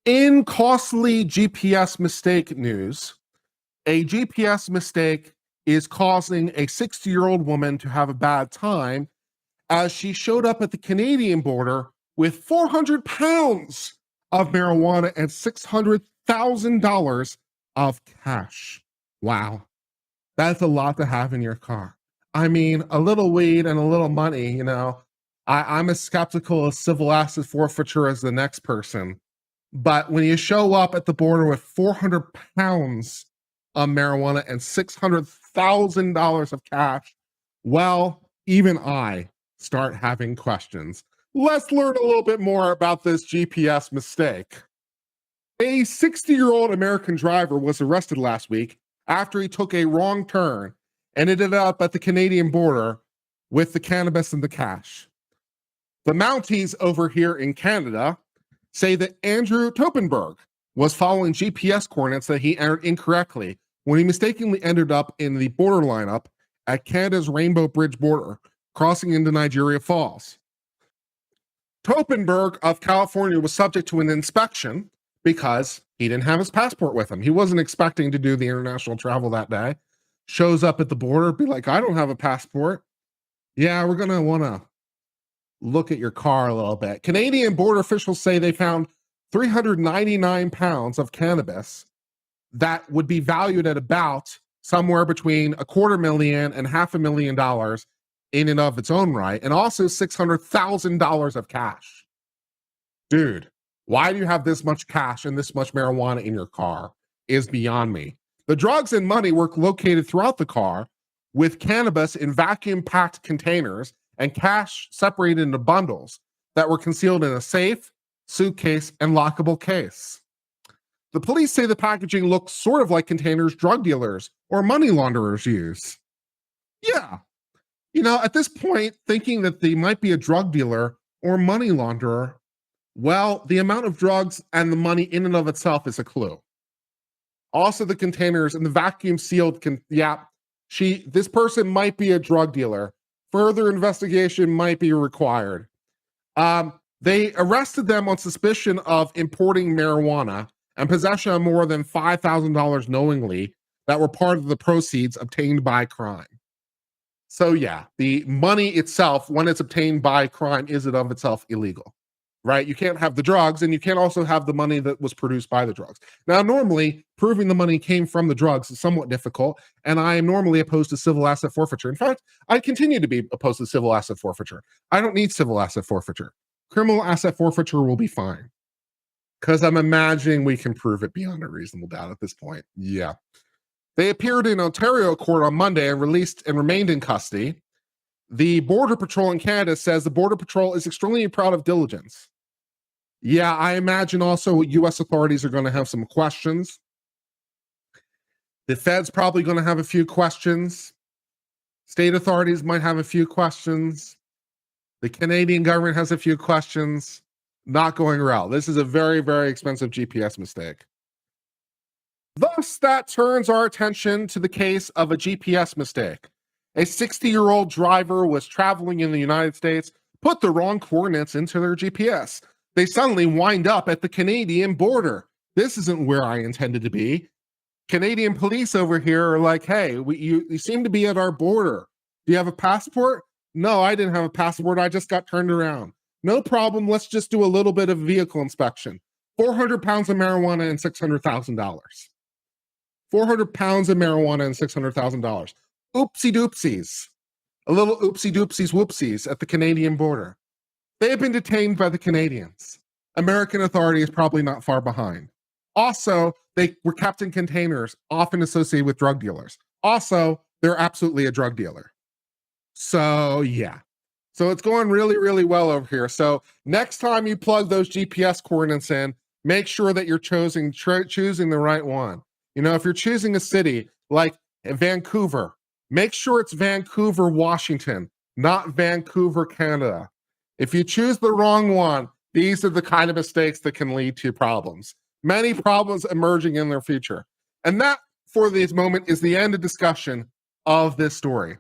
In costly GPS mistake news, a GPS mistake is causing a 60-year-old woman to have a bad time as she showed up at the Canadian border with 400 pounds of marijuana and $600,000 of cash. Wow. That's a lot to have in your car. I mean, a little weed and a little money, you know. I'm as skeptical of civil asset forfeiture as the next person. But when you show up at the border with 400 pounds of marijuana and $600,000 of cash, well, even I start having questions. Let's learn a little bit more about this GPS mistake. A 60-year-old American driver was arrested last week after he took a wrong turn and ended up at the Canadian border with the cannabis and the cash. The Mounties over here in Canada say that Andrew Topenberg was following GPS coordinates that he entered incorrectly when he mistakenly ended up in the border lineup at Canada's Rainbow Bridge border, crossing into Niagara Falls. Topenberg of California was subject to an inspection because he didn't have his passport with him. He wasn't expecting to do the international travel that day. Shows up at the border, be like, I don't have a passport. Yeah, we're going to want to look at your car a little bit. Canadian border officials say they found 399 pounds of cannabis that would be valued at about somewhere between $250,000 and $500,000 in and of its own right, and also $600,000 of cash. Dude, why do you have this much cash and this much marijuana in your car is beyond me. The drugs and money were located throughout the car with cannabis in vacuum-packed containers and cash separated into bundles that were concealed in a safe, suitcase, and lockable case. The police say the packaging looks sort of like containers drug dealers or money launderers use. Yeah. You know, at this point, thinking that they might be a drug dealer or money launderer, well, the amount of drugs and the money in and of itself is a clue. Also, the containers and the vacuum sealed this person might be a drug dealer. Further investigation might be required. They arrested them on suspicion of importing marijuana and possession of more than $5,000 knowingly that were part of the proceeds obtained by crime. So yeah, the money itself, when it's obtained by crime, is it of itself illegal, right? You can't have the drugs and you can't also have the money that was produced by the drugs. Now, normally, proving the money came from the drugs is somewhat difficult, and I am normally opposed to civil asset forfeiture. In fact, I continue to be opposed to civil asset forfeiture. I don't need civil asset forfeiture. Criminal asset forfeiture will be fine, because I'm imagining we can prove it beyond a reasonable doubt at this point. Yeah. They appeared in Ontario court on Monday and released and remained in custody. The Border Patrol in Canada says the Border Patrol is extremely proud of diligence. Yeah, I imagine also U.S. authorities are going to have some questions. The Fed's probably going to have a few questions. State authorities might have a few questions. The Canadian government has a few questions. Not going well. This is a very, very expensive GPS mistake. Thus, that turns our attention to the case of a GPS mistake. A 60-year-old driver was traveling in the United States, put the wrong coordinates into their GPS. They suddenly wind up at the Canadian border. This isn't where I intended to be. Canadian police over here are like, hey, you seem to be at our border. Do you have a passport? No, I didn't have a passport. I just got turned around. No problem. Let's just do a little bit of vehicle inspection. 400 pounds of marijuana and $600,000. 400 pounds of marijuana and $600,000. Oopsie doopsies. A little oopsie doopsies whoopsies at the Canadian border. They have been detained by the Canadians. American authorities probably not far behind. Also, they were kept in containers, often associated with drug dealers. Also, they're absolutely a drug dealer. So, yeah. So it's going really, really well over here. So next time you plug those GPS coordinates in, make sure that you're choosing the right one. You know, if you're choosing a city like Vancouver, make sure it's Vancouver, Washington, not Vancouver, Canada. If you choose the wrong one, these are the kind of mistakes that can lead to problems. Many problems emerging in their future. And that, for this moment, is the end of discussion of this story.